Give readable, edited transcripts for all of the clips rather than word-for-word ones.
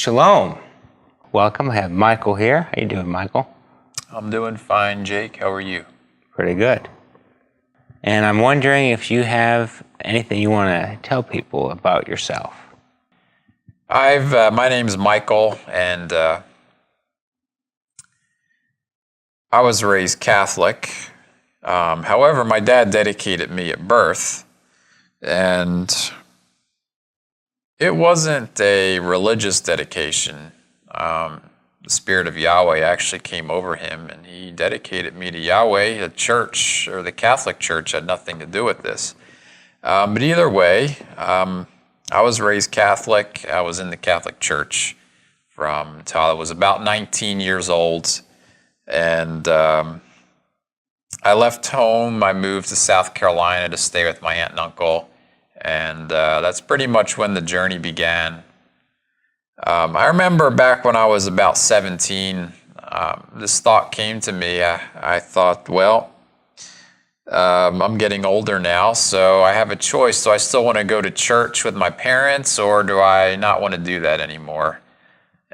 Shalom. Welcome. I have Michael here. How you doing, Michael? I'm doing fine, Jake. How are you? Pretty good. And I'm wondering if you have anything you want to tell people about yourself. My name's Michael, and I was raised Catholic. However, my dad dedicated me at birth, and it wasn't a religious dedication. The Spirit of Yahweh actually came over him, and he dedicated me to Yahweh. The church, or the Catholic Church, had nothing to do with this. But either way, I was raised Catholic. I was in the Catholic Church until I was about 19 years old. And I left home. I moved to South Carolina to stay with my aunt and uncle. And that's pretty much when the journey began. I remember back when I was about 17, this thought came to me. I thought, well, I'm getting older now, so I have a choice. Do I still want to go to church with my parents, or do I not want to do that anymore?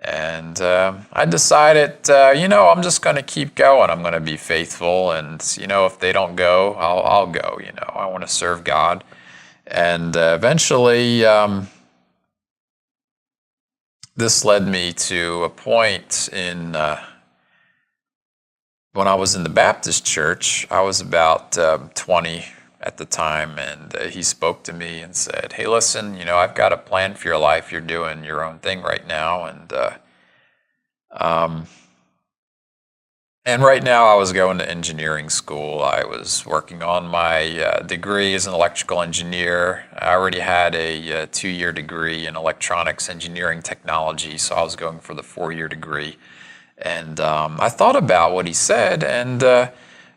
And I decided, I'm just going to keep going. I'm going to be faithful, and, if they don't go, I'll go. I want to serve God. And eventually, this led me to a point when I was in the Baptist church. I was about 20 at the time, and he spoke to me and said, "Hey, listen, I've got a plan for your life. You're doing your own thing right now, and right now I was going to engineering school. I was working on my degree as an electrical engineer. I already had a 2-year degree in electronics engineering technology, so I was going for the 4-year degree. And I thought about what he said, and, I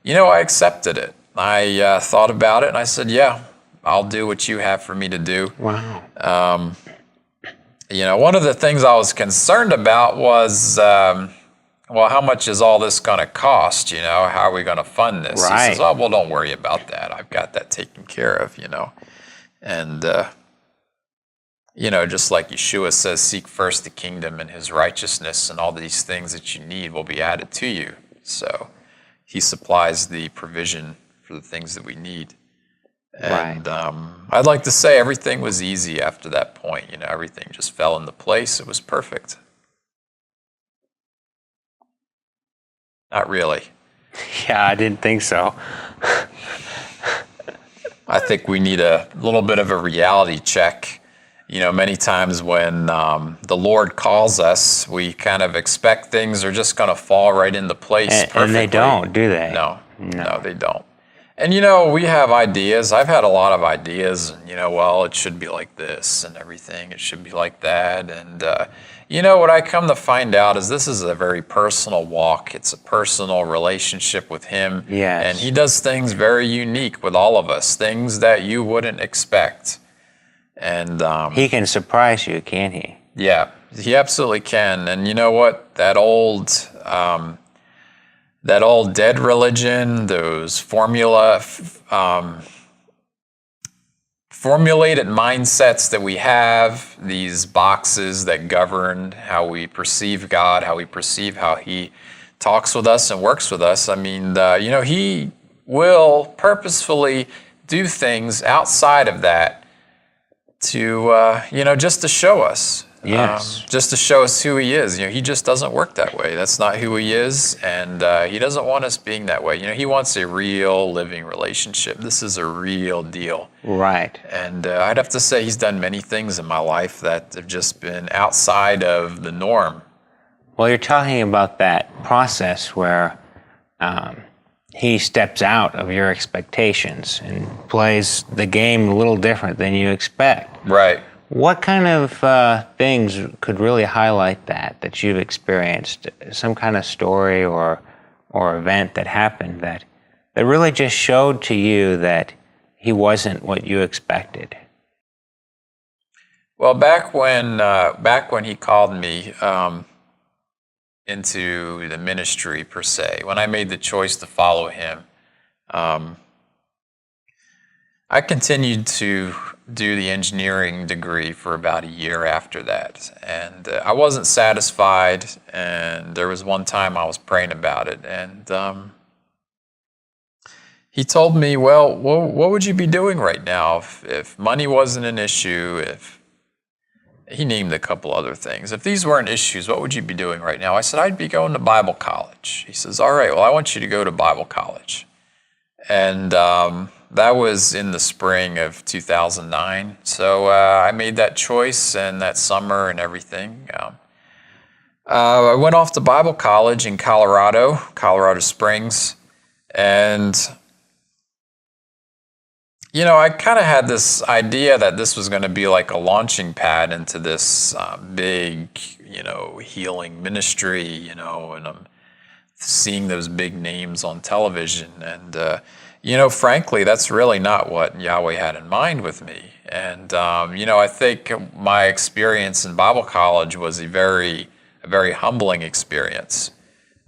accepted it. I thought about it, and I said, yeah, I'll do what you have for me to do. Wow. One of the things I was concerned about was, how much is all this going to cost? How are we going to fund this? Right. He says, oh, well, don't worry about that. I've got that taken care of, And, just like Yeshua says, seek first the kingdom and his righteousness, and all these things that you need will be added to you. So he supplies the provision for the things that we need. And I'd like to say everything was easy after that point. Everything just fell into place. It was perfect. Not really. Yeah, I didn't think so. I think we need a little bit of a reality check. Many times when the Lord calls us, we kind of expect things are just going to fall right into place perfectly. And they don't, do they? No, they don't. And, we have ideas. I've had a lot of ideas. And, it should be like this and everything. It should be like that. And, what I come to find out is this is a very personal walk. It's a personal relationship with him. Yes. And he does things very unique with all of us, things that you wouldn't expect. And he can surprise you, can't he? Yeah, he absolutely can. And you know what? That old dead religion, those formulated mindsets that we have, these boxes that govern how we perceive God, how we perceive how he talks with us and works with us. I mean, he will purposefully do things outside of that to, just to show us. Yes. Just to show us who he is. He just doesn't work that way. That's not who he is, and he doesn't want us being that way. He wants a real living relationship. This is a real deal. Right. And I'd have to say he's done many things in my life that have just been outside of the norm. Well, you're talking about that process where he steps out of your expectations and plays the game a little different than you expect. Right. What kind of things could really highlight that you've experienced? Some kind of story or event that happened that really just showed to you that he wasn't what you expected? Well, back when he called me into the ministry per se, when I made the choice to follow him, I continued to do the engineering degree for about a year after that. And I wasn't satisfied. And there was one time I was praying about it. And he told me, well, what would you be doing right now if money wasn't an issue? He named a couple other things. If these weren't issues, what would you be doing right now? I said, I'd be going to Bible college. He says, all right, well, I want you to go to Bible college. And that was in the spring of 2009. So I made that choice and that summer and everything. I went off to Bible college in Colorado Springs. And, you know, I kind of had this idea that this was going to be like a launching pad into this big, you know, healing ministry, you know, and I'm seeing those big names on television. And, you know, frankly, that's really not what Yahweh had in mind with me. And, you know, I think my experience in Bible college was a very humbling experience.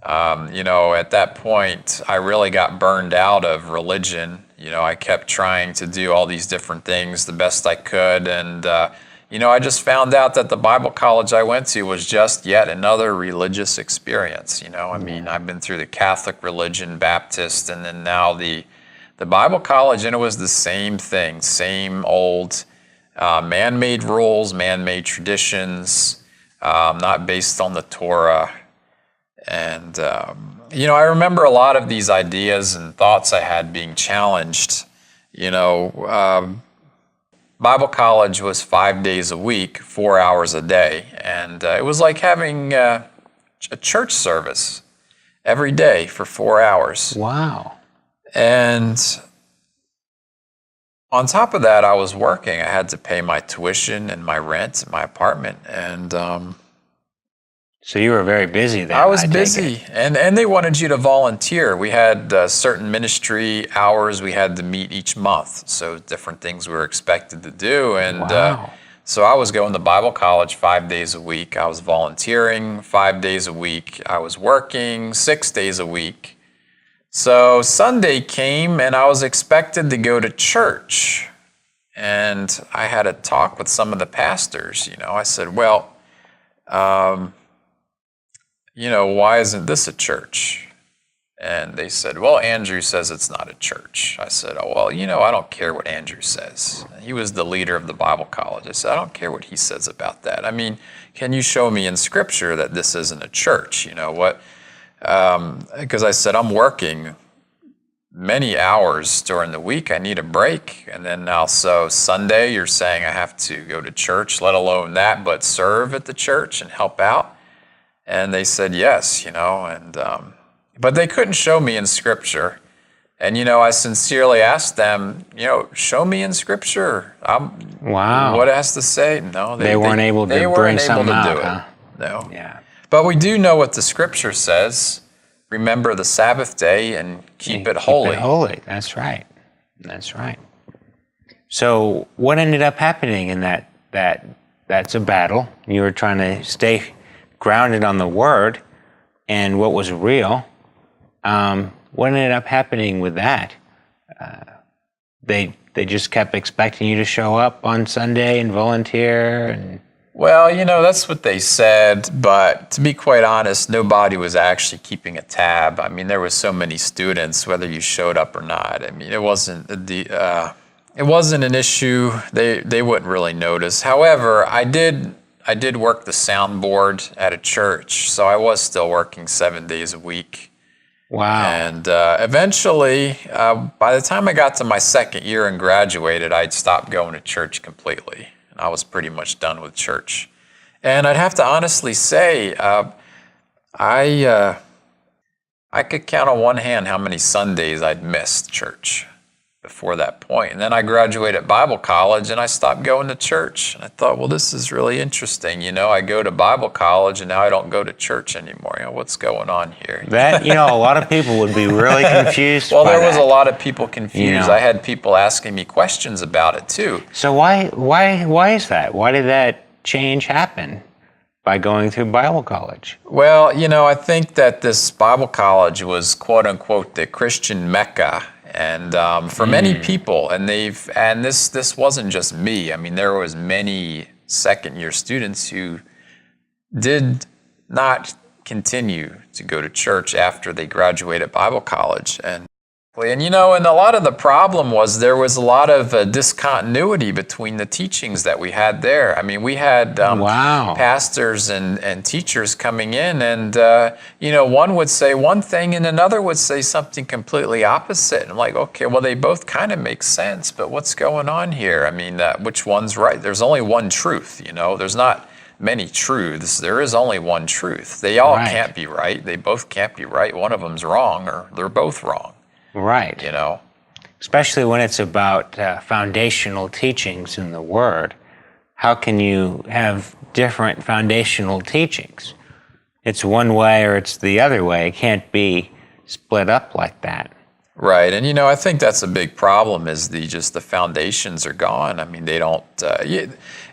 You know, at that point, I really got burned out of religion. You know, I kept trying to do all these different things the best I could. And, you know, I just found out that the Bible college I went to was just yet another religious experience. You know, I mean, I've been through the Catholic religion, Baptist, and then now the Bible college, and it was the same thing, same old man-made rules, man-made traditions, not based on the Torah. And, you know, I remember a lot of these ideas and thoughts I had being challenged. You know, Bible college was 5 days a week, 4 hours a day. And it was like having a church service every day for 4 hours. Wow. And on top of that, I was working. I had to pay my tuition and my rent in my apartment. And so you were very busy then. I was busy. And they wanted you to volunteer. We had certain ministry hours we had to meet each month. So different things we were expected to do. And wow. So I was going to Bible college 5 days a week. I was volunteering 5 days a week. I was working 6 days a week. So Sunday came and I was expected to go to church. And I had a talk with some of the pastors. You know, I said, well, you know, why isn't this a church? And they said, well, Andrew says it's not a church. I said, oh, well, you know, I don't care what Andrew says. He was the leader of the Bible college. I said, I don't care what he says about that. I mean, can you show me in Scripture that this isn't a church? You know what? Because I said, I'm working many hours during the week. I need a break. And then also Sunday, you're saying I have to go to church, let alone that, but serve at the church and help out. And they said, yes, you know, and but they couldn't show me in Scripture. And, you know, I sincerely asked them, you know, show me in Scripture. Wow. What it has to say? No, they weren't able to bring something out, huh? No. Yeah. But we do know what the Scripture says. Remember the Sabbath day and keep it holy. Keep it holy. That's right. That's right. So what ended up happening in that's a battle. You were trying to stay grounded on the Word and what was real. What ended up happening with that? They just kept expecting you to show up on Sunday and volunteer and... Well, you know, that's what they said, but to be quite honest, nobody was actually keeping a tab. I mean, there were so many students, whether you showed up or not. I mean, it wasn't an issue. They wouldn't really notice. However, I did work the soundboard at a church, so I was still working 7 days a week. Wow. And eventually, by the time I got to my second year and graduated, I'd stopped going to church completely. I was pretty much done with church. And I'd have to honestly say, I could count on one hand how many Sundays I'd missed church before that point. And then I graduated Bible college and I stopped going to church. And I thought, well, this is really interesting. You know, I go to Bible college and now I don't go to church anymore. You know, what's going on here? That, you know, a lot of people would be really confused. Well, there was a lot of people confused. You know. I had people asking me questions about it too. So why is that? Why did that change happen by going through Bible college? Well, you know, I think that this Bible college was quote unquote the Christian Mecca. And for many people, and this wasn't just me. I mean, there was many second-year students who did not continue to go to church after they graduated Bible college. And and a lot of the problem was there was a lot of discontinuity between the teachings that we had there. I mean, we had pastors and teachers coming in, and one would say one thing and another would say something completely opposite. And I'm like, okay, well, they both kind of make sense, but what's going on here? I mean, which one's right? There's only one truth, There's not many truths. There is only one truth. They all can't be right. They both can't be right. One of them's wrong, or they're both wrong. Right. Especially when it's about foundational teachings in the Word. How can you have different foundational teachings? It's one way or it's the other way. It can't be split up like that. Right, and I think that's a big problem is the foundations are gone. I mean, they don't,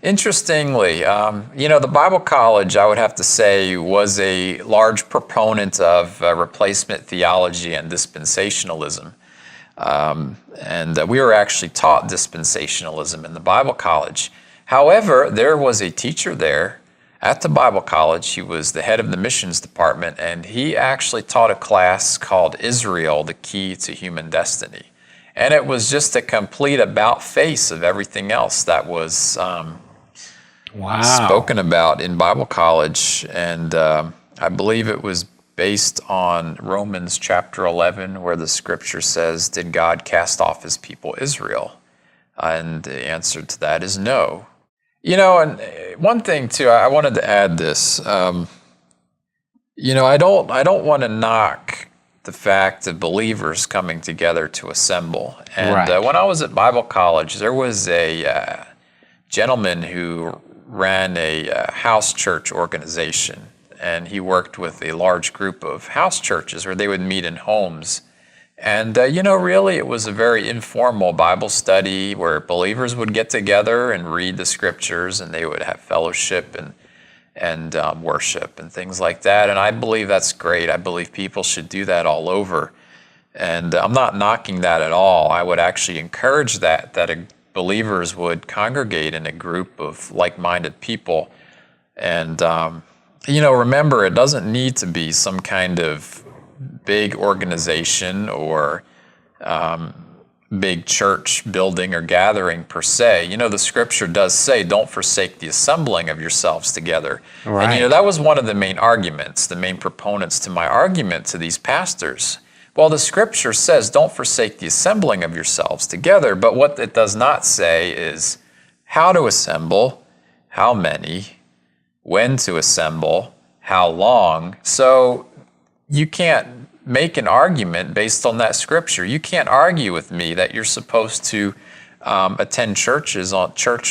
interestingly, the Bible College, I would have to say, was a large proponent of replacement theology and dispensationalism. And we were actually taught dispensationalism in the Bible College. However, there was a teacher there at the Bible College. He was the head of the missions department, and he actually taught a class called Israel, the Key to Human Destiny. And it was just a complete about-face of everything else that was spoken about in Bible College. And I believe it was based on Romans chapter 11, where the scripture says, "Did God cast off his people Israel?" And the answer to that is no. And one thing too, I wanted to add this. I don't want to knock the fact of believers coming together to assemble. And when I was at Bible college, there was a gentleman who ran a house church organization, and he worked with a large group of house churches where they would meet in homes. And, really it was a very informal Bible study where believers would get together and read the scriptures, and they would have fellowship and worship and things like that. And I believe that's great. I believe people should do that all over. And I'm not knocking that at all. I would actually encourage that believers would congregate in a group of like-minded people. And, remember, it doesn't need to be some kind of big organization or big church building or gathering per se. The scripture does say, don't forsake the assembling of yourselves together. Right. And that was one of the main arguments, the main proponents to my argument to these pastors. Well, the scripture says, don't forsake the assembling of yourselves together, but what it does not say is how to assemble, how many, when to assemble, how long. So you can't make an argument based on that scripture. You can't argue with me that you're supposed to attend church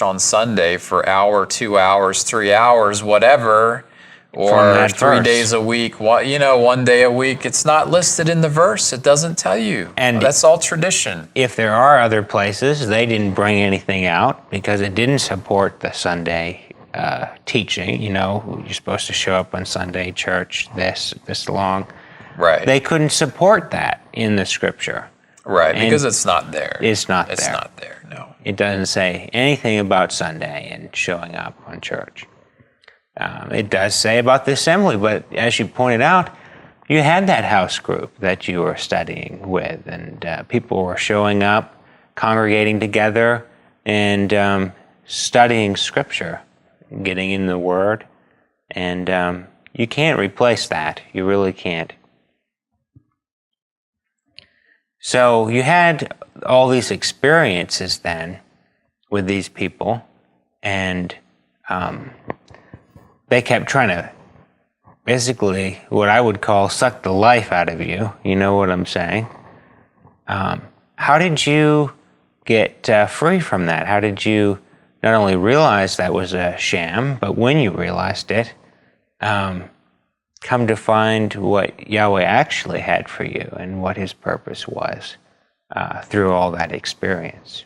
on Sunday for an hour, 2 hours, 3 hours, whatever, or 3 days a week, one day a week. It's not listed in the verse. It doesn't tell you. And that's all tradition. If there are other places, they didn't bring anything out because it didn't support the Sunday teaching. You're supposed to show up on Sunday church this long. Right. They couldn't support that in the scripture. Right, because it's not there. It's not there, no. It doesn't say anything about Sunday and showing up on church. It does say about the assembly, but as you pointed out, you had that house group that you were studying with, and people were showing up, congregating together, and studying scripture, getting in the Word, and you can't replace that. You really can't. So you had all these experiences then with these people, and they kept trying to basically what I would call suck the life out of you. You know what I'm saying? How did you get free from that? How did you not only realize that was a sham, but when you realized it, come to find what Yahweh actually had for you and what his purpose was through all that experience?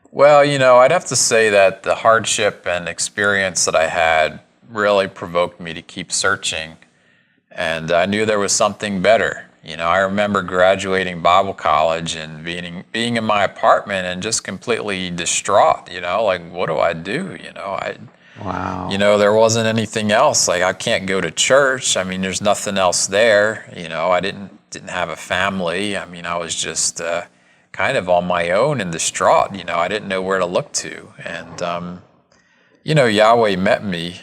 Well, I'd have to say that the hardship and experience that I had really provoked me to keep searching. And I knew there was something better. I remember graduating Bible college and being in my apartment and just completely distraught, like, what do I do? Wow. There wasn't anything else. Like, I can't go to church. I mean, there's nothing else there. I didn't have a family. I mean, I was just kind of on my own and distraught. I didn't know where to look to. And, Yahweh met me.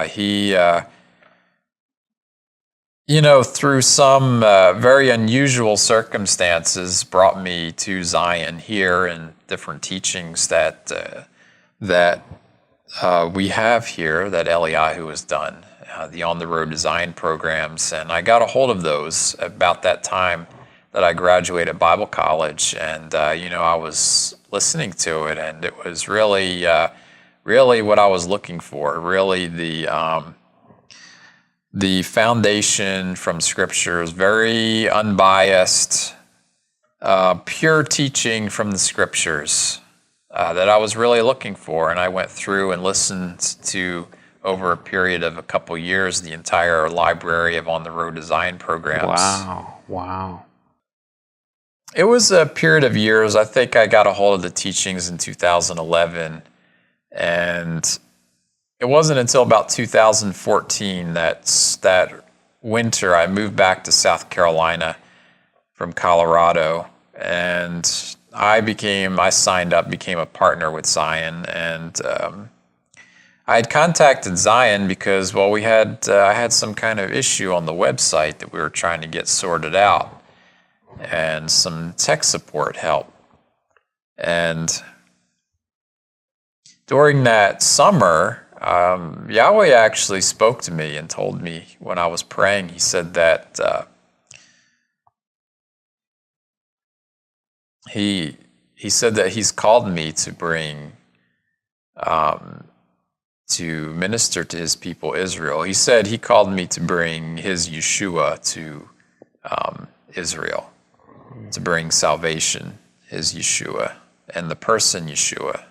He through some very unusual circumstances, brought me to Zion here and different teachings that we have here that Eliyahu has done, the On the Road Design programs. And I got a hold of those about that time that I graduated Bible college. And, I was listening to it, and it was really, really what I was looking for, really the foundation from scriptures, very unbiased, pure teaching from the scriptures that I was really looking for. And I went through and listened to, over a period of a couple years, the entire library of On the Road Design programs. Wow. It was a period of years. I think I got a hold of the teachings in 2011, and it wasn't until about 2014 that winter I moved back to South Carolina from Colorado, and I signed up, became a partner with Tsiyon, and I had contacted Tsiyon because, I had some kind of issue on the website that we were trying to get sorted out, and some tech support help. And during that summer, Yahweh actually spoke to me and told me when I was praying. He said that he said that he's called me to bring to minister to his people Israel. He said he called me to bring his Yeshua to Israel, to bring salvation, his Yeshua, and the person Yeshua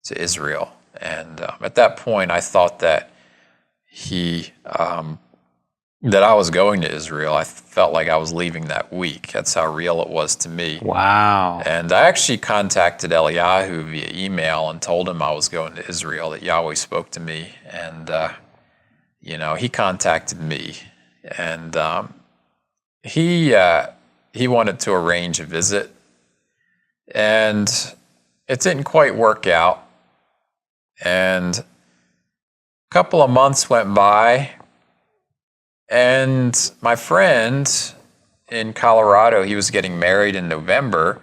to Israel. And at that point, I thought that that I was going to Israel. I felt like I was leaving that week. That's how real it was to me. Wow. And I actually contacted Eliyahu via email and told him I was going to Israel, that Yahweh spoke to me. And, he contacted me. And he wanted to arrange a visit. And it didn't quite work out. And a couple of months went by, and my friend in Colorado, he was getting married in November,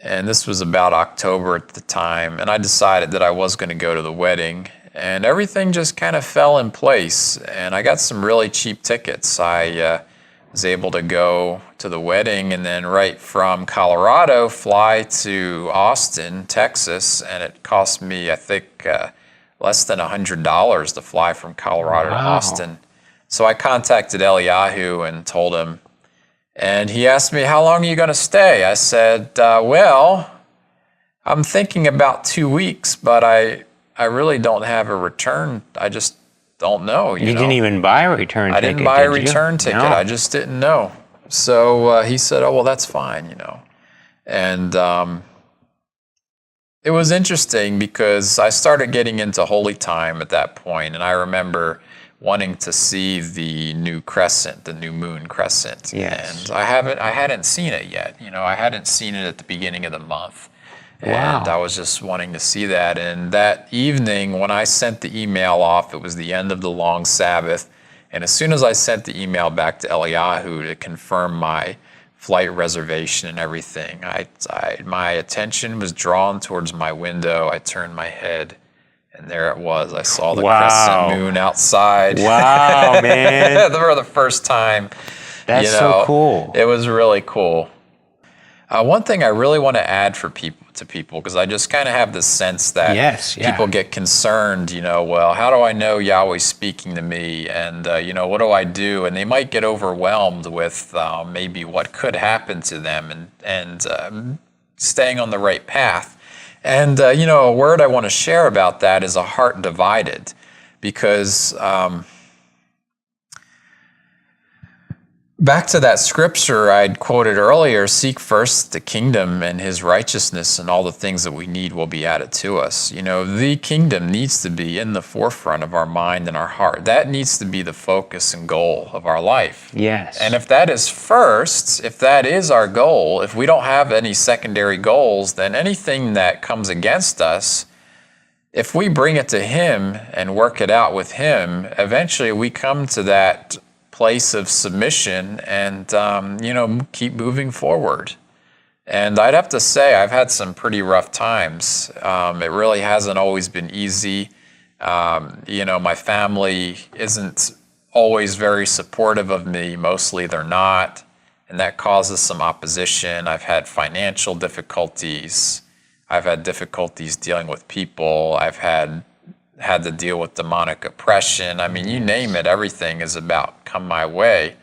and this was about October at the time, and I decided that I was going to go to the wedding, and everything just kind of fell in place, and I got some really cheap tickets. I was able to go to the wedding and then right from Colorado fly to Austin, Texas, and it cost me, I think, less than $100 to fly from Colorado to Austin. So I contacted Eliyahu and told him, and he asked me, how long are you going to stay? I said, I'm thinking about 2 weeks, but I really don't have a return. I just don't know. You didn't even buy a return ticket, I didn't buy a did you? return ticket. No. I just didn't know. So he said, oh, well, that's fine, And it was interesting because I started getting into holy time at that point, and I remember wanting to see the new crescent, the new moon crescent. Yes. And I hadn't seen it yet. I hadn't seen it at the beginning of the month. Wow. And I was just wanting to see that. And that evening, when I sent the email off, it was the end of the long Sabbath. And as soon as I sent the email back to Eliyahu to confirm my flight reservation and everything, my attention was drawn towards my window. I turned my head, and there it was. I saw the crescent moon outside. Wow, man. For the first time. That's so cool. It was really cool. One thing I really want to add to people, because I just kind of have this sense that people get concerned, well, how do I know Yahweh's speaking to me? And, what do I do? And they might get overwhelmed with maybe what could happen to them and staying on the right path. And, a word I want to share about that is a heart divided, because Back to that scripture I'd quoted earlier, seek first the kingdom and his righteousness, and all the things that we need will be added to us. The kingdom needs to be in the forefront of our mind and our heart. That needs to be the focus and goal of our life. Yes. And if that is first, if that is our goal, if we don't have any secondary goals, then anything that comes against us, if we bring it to him and work it out with him, eventually we come to that place of submission and, keep moving forward. And I'd have to say, I've had some pretty rough times. It really hasn't always been easy. My family isn't always very supportive of me. Mostly they're not. And that causes some opposition. I've had financial difficulties. I've had difficulties dealing with people. I've had to deal with demonic oppression. I mean, you name it, everything is about come my way.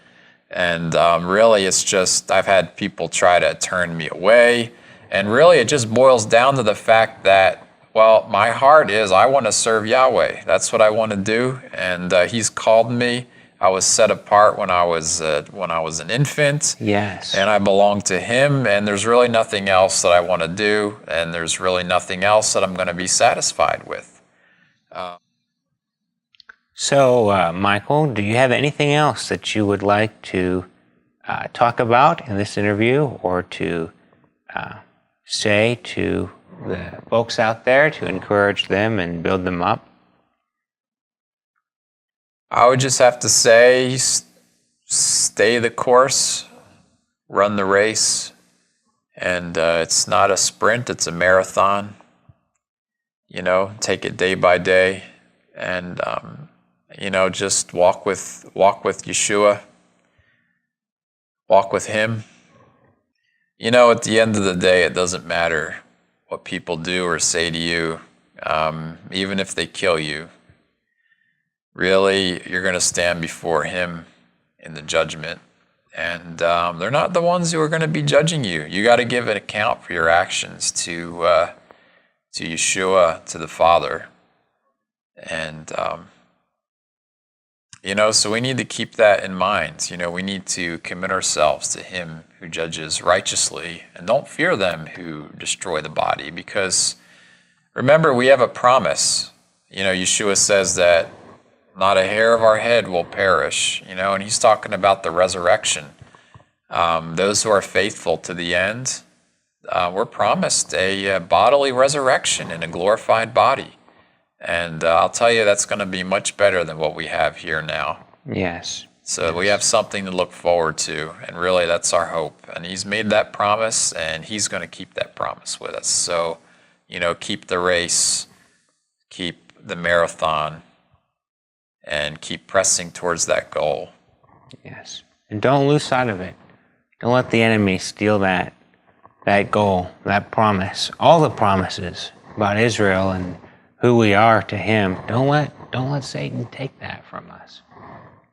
And really, it's just I've had people try to turn me away. And really, it just boils down to the fact that, well, my heart is I want to serve Yahweh. That's what I want to do. And he's called me. I was set apart when I was an infant. Yes. And I belong to him. And there's really nothing else that I want to do. And there's really nothing else that I'm going to be satisfied with. So, Michael, do you have anything else that you would like to talk about in this interview, or to say to the folks out there to encourage them and build them up? I would just have to say, stay the course, run the race, and it's not a sprint, it's a marathon. Take it day by day, and just walk with Yeshua, walk with him. At the end of the day, it doesn't matter what people do or say to you, even if they kill you. Really, you're going to stand before him in the judgment, and they're not the ones who are going to be judging you. You got to give an account for your actions to Yeshua, to the Father. And, so we need to keep that in mind. We need to commit ourselves to him who judges righteously, and don't fear them who destroy the body, because remember, we have a promise. Yeshua says that not a hair of our head will perish, and he's talking about the resurrection. Those who are faithful to the end, we're promised a bodily resurrection in a glorified body. And I'll tell you, that's going to be much better than what we have here now. Yes. So we have something to look forward to, and really that's our hope. And he's made that promise, and he's going to keep that promise with us. So, keep the race, keep the marathon, and keep pressing towards that goal. Yes. And don't lose sight of it. Don't let the enemy steal that goal, that promise, all the promises about Israel and who we are to him. Don't let Satan take that from us,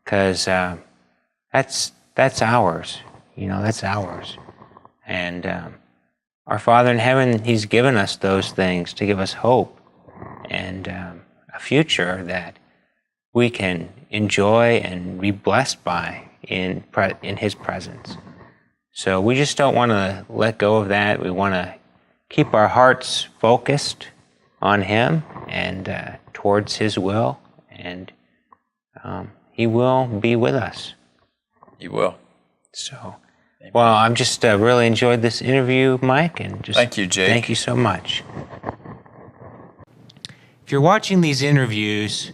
because that's ours. That's ours. And our Father in heaven, he's given us those things to give us hope and a future that we can enjoy and be blessed by in his presence. So we just don't want to let go of that. We want to keep our hearts focused on him and towards his will, and he will be with us. He will. So, well, I'm just really enjoyed this interview, Mike, and just thank you, Jake. Thank you so much. If you're watching these interviews,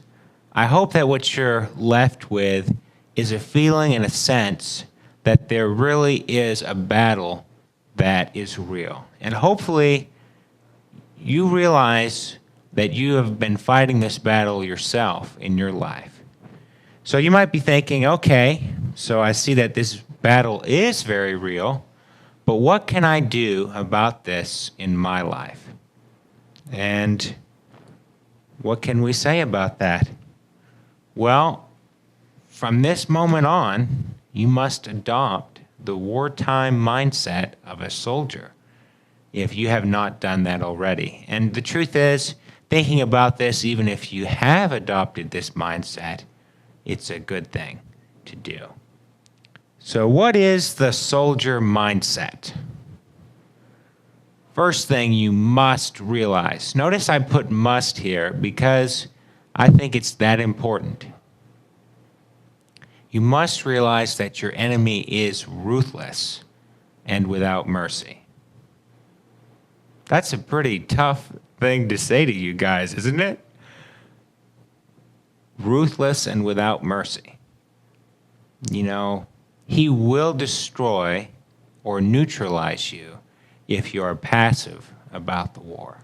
I hope that what you're left with is a feeling and a sense that there really is a battle that is real. And hopefully you realize that you have been fighting this battle yourself in your life. So you might be thinking, okay, so I see that this battle is very real, but what can I do about this in my life? And what can we say about that? Well, from this moment on, you must adopt the wartime mindset of a soldier, if you have not done that already. And the truth is, thinking about this, even if you have adopted this mindset, it's a good thing to do. So what is the soldier mindset? First thing you must realize. Notice I put must here because I think it's that important. You must realize that your enemy is ruthless and without mercy. That's a pretty tough thing to say to you guys, isn't it? Ruthless and without mercy. You know, he will destroy or neutralize you if you are passive about the war.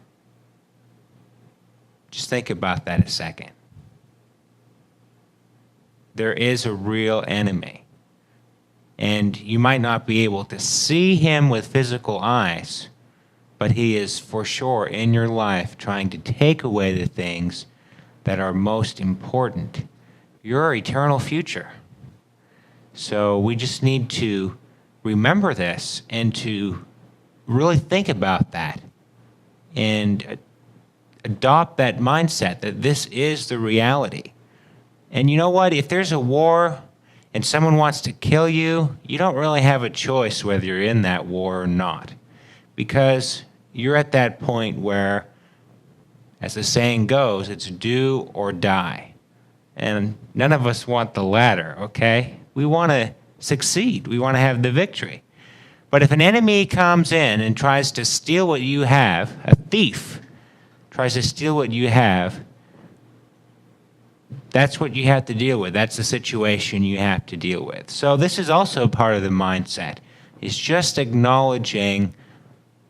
Just think about that a second. There is a real enemy. And you might not be able to see him with physical eyes, but he is for sure in your life trying to take away the things that are most important, your eternal future. So we just need to remember this and to really think about that and adopt that mindset that this is the reality. And you know what? If there's a war and someone wants to kill you, you don't really have a choice whether you're in that war or not, because you're at that point where, as the saying goes, it's do or die. And none of us want the latter, okay? We want to succeed. We want to have the victory. But if an enemy comes in and tries to steal what you have, a thief tries to steal what you have, that's what you have to deal with. That's the situation you have to deal with. So this is also part of the mindset. It's just acknowledging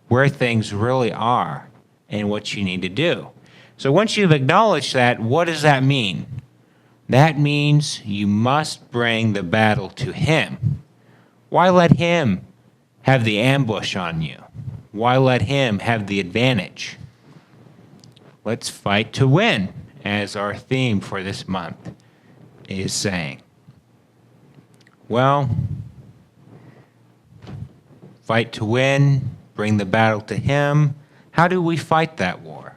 where things really are and what you need to do. So once you've acknowledged that, what does that mean? That means you must bring the battle to him. Why let him have the ambush on you? Why let him have the advantage? Let's fight to win, as our theme for this month is saying. Well, fight to win, bring the battle to him. How do we fight that war?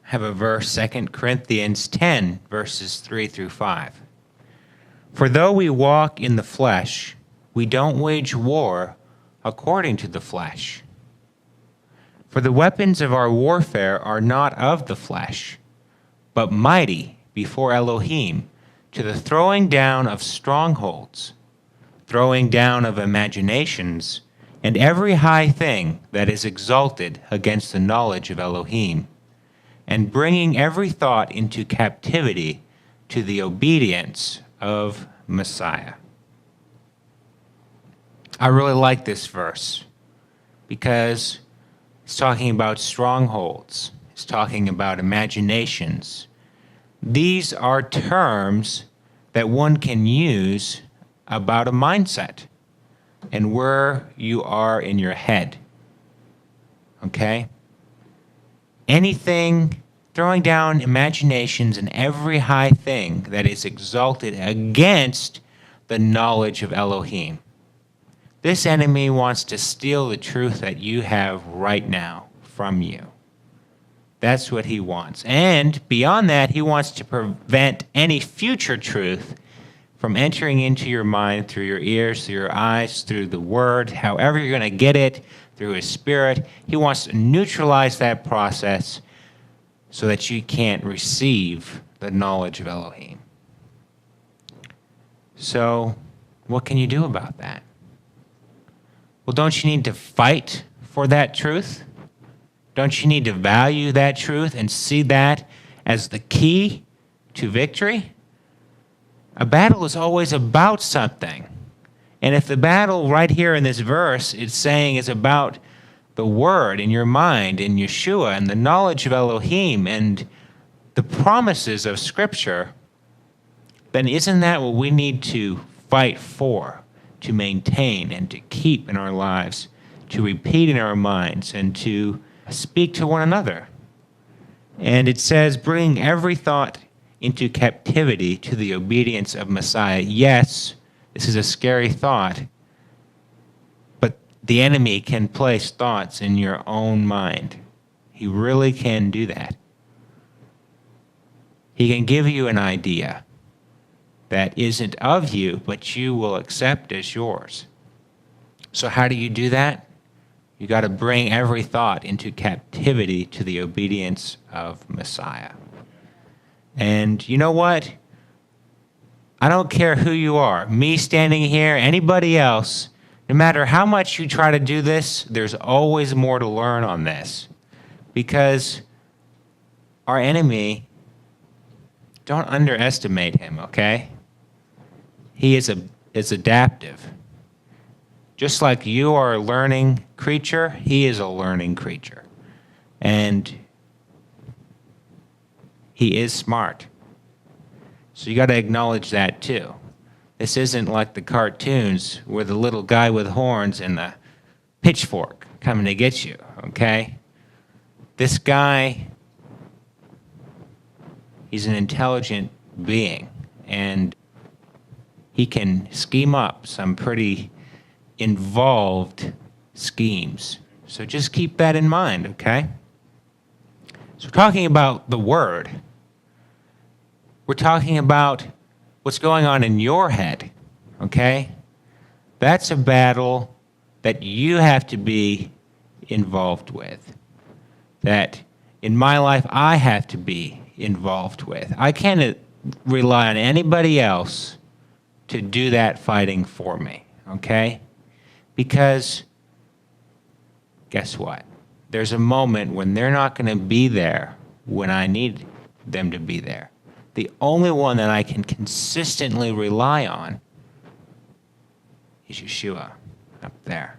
I have a verse, 2 Corinthians 10, verses 3 through 5. For though we walk in the flesh, we don't wage war according to the flesh. For the weapons of our warfare are not of the flesh, but mighty before Elohim to the throwing down of strongholds, throwing down of imaginations, and every high thing that is exalted against the knowledge of Elohim, and bringing every thought into captivity to the obedience of Messiah. I really like this verse because it's talking about strongholds. It's talking about imaginations. These are terms that one can use about a mindset and where you are in your head. Okay? Anything, throwing down imaginations and every high thing that is exalted against the knowledge of Elohim. This enemy wants to steal the truth that you have right now from you. That's what he wants. And beyond that, he wants to prevent any future truth from entering into your mind through your ears, through your eyes, through the word, however you're going to get it, through his spirit. He wants to neutralize that process so that you can't receive the knowledge of Elohim. So, what can you do about that? Well, don't you need to fight for that truth? Don't you need to value that truth and see that as the key to victory? A battle is always about something. And if the battle right here in this verse it's saying is about the word in your mind, in Yeshua, and the knowledge of Elohim, and the promises of Scripture, then isn't that what we need to fight for? To maintain and to keep in our lives, to repeat in our minds, and to speak to one another. And it says, bring every thought into captivity to the obedience of Messiah. Yes, this is a scary thought, but the enemy can place thoughts in your own mind. He really can do that. He can give you an idea that isn't of you, but you will accept as yours. So how do you do that? You got to bring every thought into captivity to the obedience of Messiah. And you know what? I don't care who you are, me standing here, anybody else, no matter how much you try to do this, there's always more to learn on this. Because our enemy, don't underestimate him, okay? He is adaptive. Just like you are a learning creature, he is a learning creature. And he is smart. So you got to acknowledge that too. This isn't like the cartoons where the little guy with horns and the pitchfork coming to get you, okay? This guy, he's an intelligent being, and he can scheme up some pretty involved schemes. So just keep that in mind, okay? So we're talking about the Word. We're talking about what's going on in your head, okay? That's a battle that you have to be involved with. That in my life, I have to be involved with. I can't rely on anybody else to do that fighting for me, okay? Because guess what? There's a moment when they're not going to be there when I need them to be there. The only one that I can consistently rely on is Yeshua up there.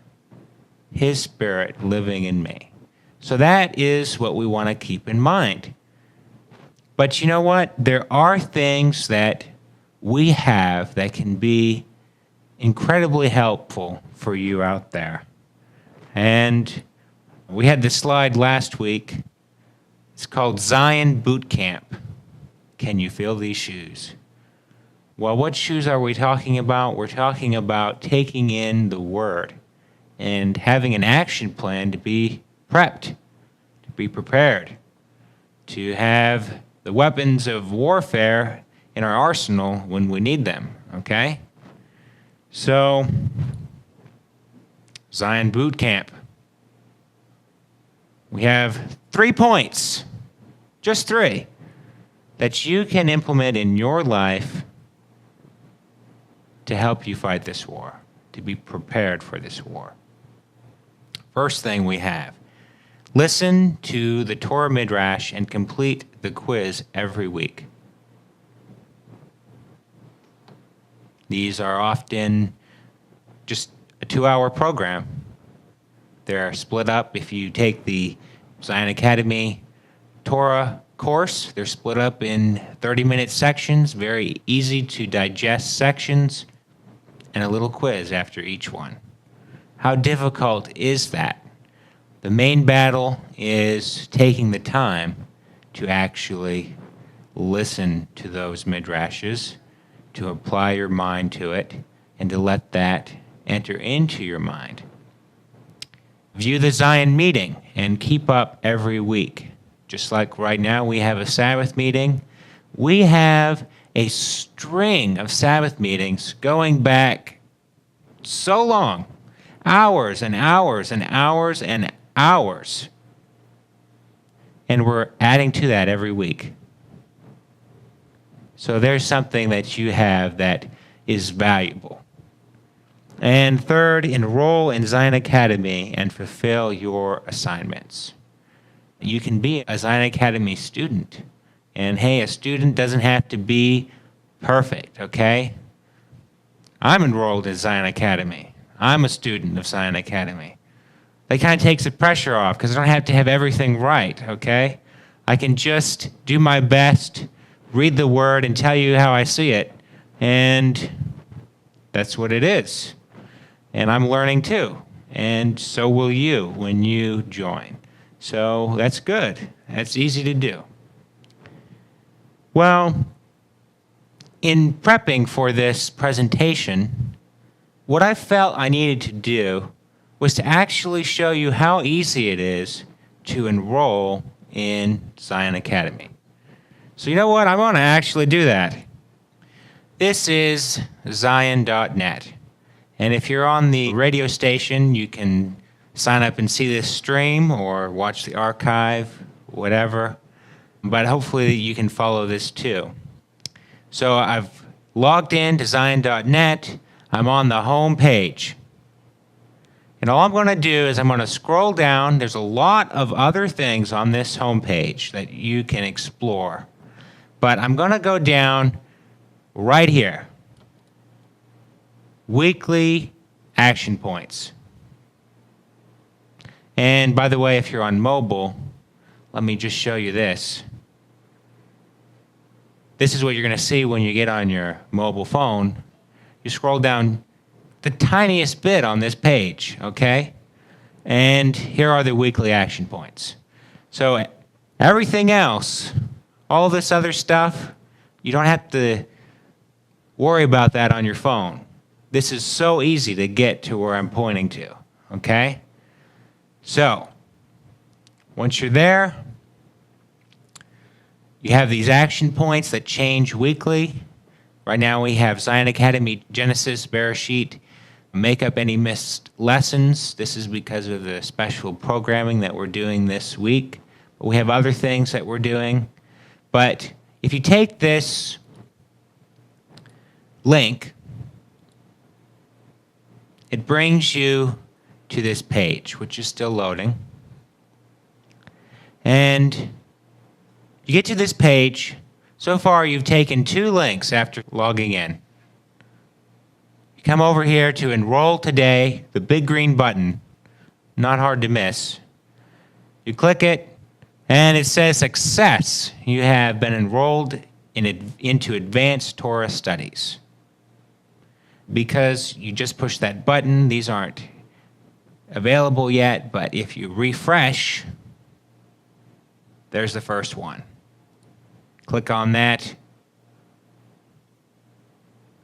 His Spirit living in me. So that is what we want to keep in mind. But you know what? There are things that we have that can be incredibly helpful for you out there. And we had this slide last week. It's called Tsiyon Boot Camp. Can you feel these shoes? Well, what shoes are we talking about? We're talking about taking in the Word and having an action plan to be prepped, to be prepared, to have the weapons of warfare in our arsenal when we need them, okay? So, Tsiyon Boot Camp. We have 3 points, just 3, that you can implement in your life to help you fight this war, to be prepared for this war. First thing we have, listen to the Torah Midrash and complete the quiz every week. These are often just a 2-hour program. They're split up. If you take the Tsiyon Academy Torah course, they're split up in 30-minute sections, very easy to digest sections, and a little quiz after each one. How difficult is that? The main battle is taking the time to actually listen to those midrashes, to apply your mind to it, and to let that enter into your mind. View the Tsiyon meeting and keep up every week. Just like right now we have a Sabbath meeting, we have a string of Sabbath meetings going back so long, hours and hours and hours and hours. And we're adding to that every week. So there's something that you have that is valuable. And third, enroll in Tsiyon Academy and fulfill your assignments. You can be a Tsiyon Academy student. And hey, a student doesn't have to be perfect, okay? I'm enrolled in Tsiyon Academy. I'm a student of Tsiyon Academy. That kind of takes the pressure off because I don't have to have everything right, okay? I can just do my best, read the Word, and tell you how I see it. And that's what it is. And I'm learning too. And so will you when you join. So that's good. That's easy to do. Well, in prepping for this presentation, what I felt I needed to do was to actually show you how easy it is to enroll in Tsiyon Academy. So you know what? I want to actually do that. This is Tsiyon.net. And if you're on the radio station, you can sign up and see this stream or watch the archive, whatever. But hopefully you can follow this too. So I've logged in to Tsiyon.net. I'm on the home page. And all I'm going to do is I'm going to scroll down. There's a lot of other things on this home page that you can explore. But I'm going to go down right here. Weekly action points. And by the way, if you're on mobile, let me just show you this. This is what you're going to see when you get on your mobile phone. You scroll down the tiniest bit on this page, okay? And here are the weekly action points. So everything else, all this other stuff, you don't have to worry about that on your phone. This is so easy to get to where I'm pointing to, okay? So once you're there, you have these action points that change weekly. Right now we have Tsiyon Academy, Genesis, Bereshit, make up any missed lessons. This is because of the special programming that we're doing this week. But we have other things that we're doing. But if you take this link, it brings you to this page, which is still loading. And you get to this page. So far, you've taken 2 links after logging in. You come over here to Enroll Today, the big green button, not hard to miss. You click it, and it says Success. You have been enrolled into Advanced Torah Studies. Because you just pushed that button, these aren't available yet, but if you refresh, there's the first one. Click on that.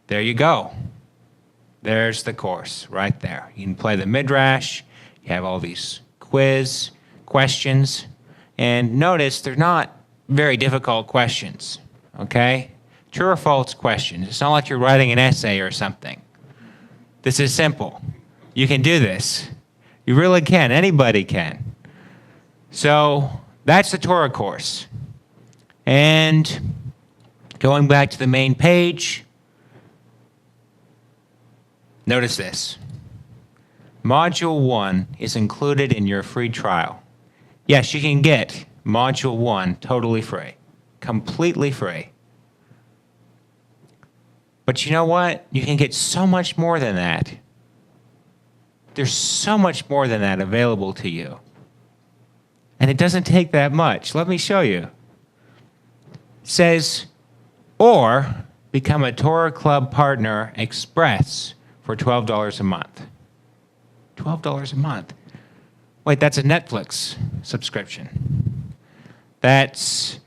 There you go. There's the course right there. You can play the midrash. You have all these quiz questions. And notice they're not very difficult questions, okay? True or false questions. It's not like you're writing an essay or something. This is simple. You can do this. You really can. Anybody can. So that's the Torah course. And going back to the main page, notice this. Module 1 is included in your free trial. Yes, you can get Module 1 totally free, completely free. But you know what? You can get so much more than that. There's so much more than that available to you. And it doesn't take that much. Let me show you. It says, or become a Torah Club Partner Express for $12 a month. $12 a month. Wait, that's a Netflix subscription. That's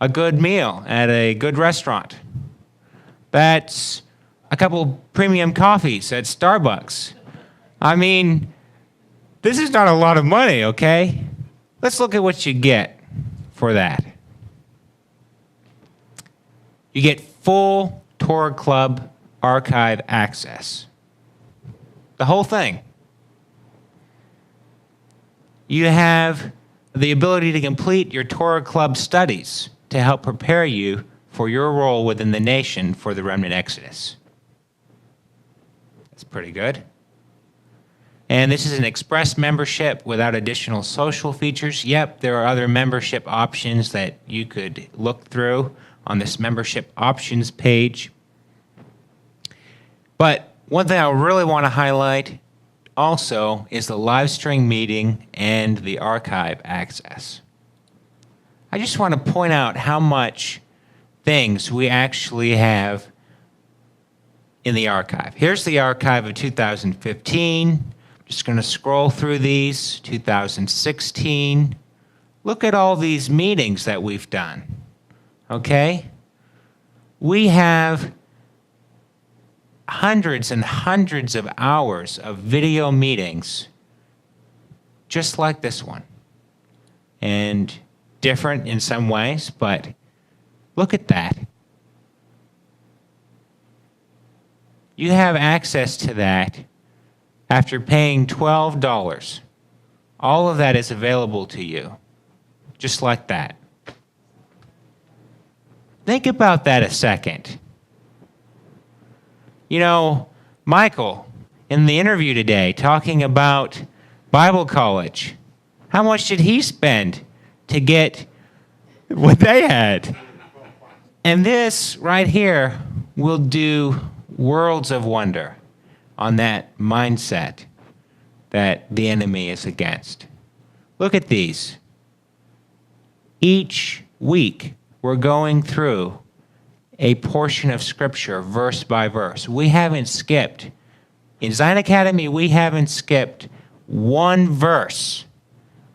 a good meal at a good restaurant. That's a couple premium coffees at Starbucks. I mean, this is not a lot of money, okay? Let's look at what you get for that. You get full Torah Club archive access. The whole thing. You have the ability to complete your Torah Club studies to help prepare you for your role within the nation for the Remnant Exodus. That's pretty good. And this is an express membership without additional social features. Yep, there are other membership options that you could look through on this membership options page. But one thing I really want to highlight also is the live stream meeting and the archive access. I just want to point out how much things we actually have in the archive. Here's the archive of 2015. I'm just going to scroll through these. 2016. Look at all these meetings that we've done. Okay? We have hundreds and hundreds of hours of video meetings just like this one. And different in some ways, but look at that. You have access to that after paying $12. All of that is available to you, just like that. Think about that a second. You know, Michael, in the interview today, talking about Bible college, how much did he spend to get what they had? And this right here will do worlds of wonder on that mindset that the enemy is against. Look at these. Each week, we're going through a portion of Scripture, verse by verse. We haven't skipped. In Zion Academy, we haven't skipped one verse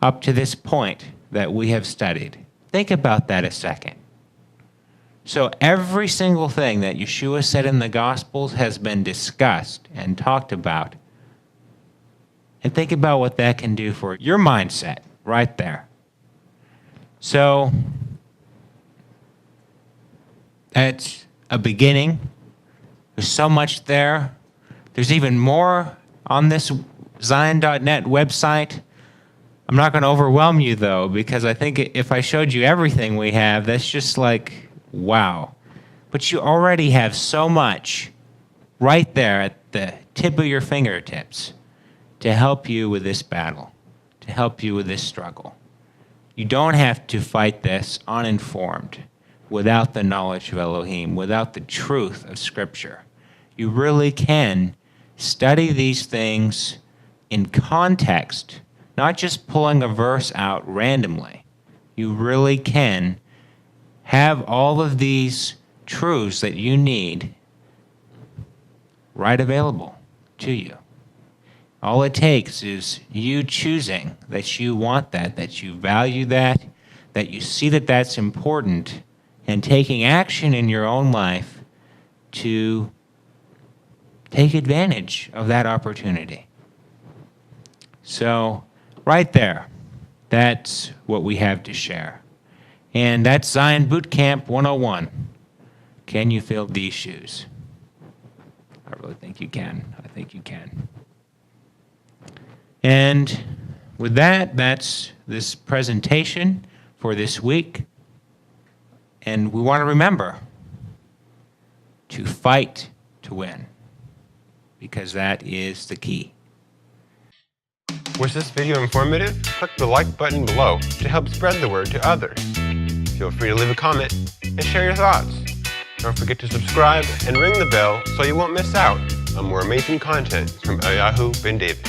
up to this point that we have studied. Think about that a second. So every single thing that Yeshua said in the Gospels has been discussed and talked about. And think about what that can do for your mindset right there. So that's a beginning. There's so much there. There's even more on this Zion.net website. I'm not going to overwhelm you, though, because I think if I showed you everything we have, that's just like, wow. But you already have so much right there at the tip of your fingertips to help you with this battle, to help you with this struggle. You don't have to fight this uninformed, without the knowledge of Elohim, without the truth of Scripture. You really can study these things in context, not just pulling a verse out randomly. You really can have all of these truths that you need right available to you. All it takes is you choosing that you want that you value that you see that that's important, and taking action in your own life to take advantage of that opportunity. So, right there, that's what we have to share. And that's Zion Boot Camp 101. Can you fill these shoes? I really think you can. I think you can. And with that, that's this presentation for this week. And we want to remember to fight to win, because that is the key. Was this video informative? Click the like button below to help spread the word to others. Feel free to leave a comment and share your thoughts. Don't forget to subscribe and ring the bell so you won't miss out on more amazing content from Eliyahu Ben David.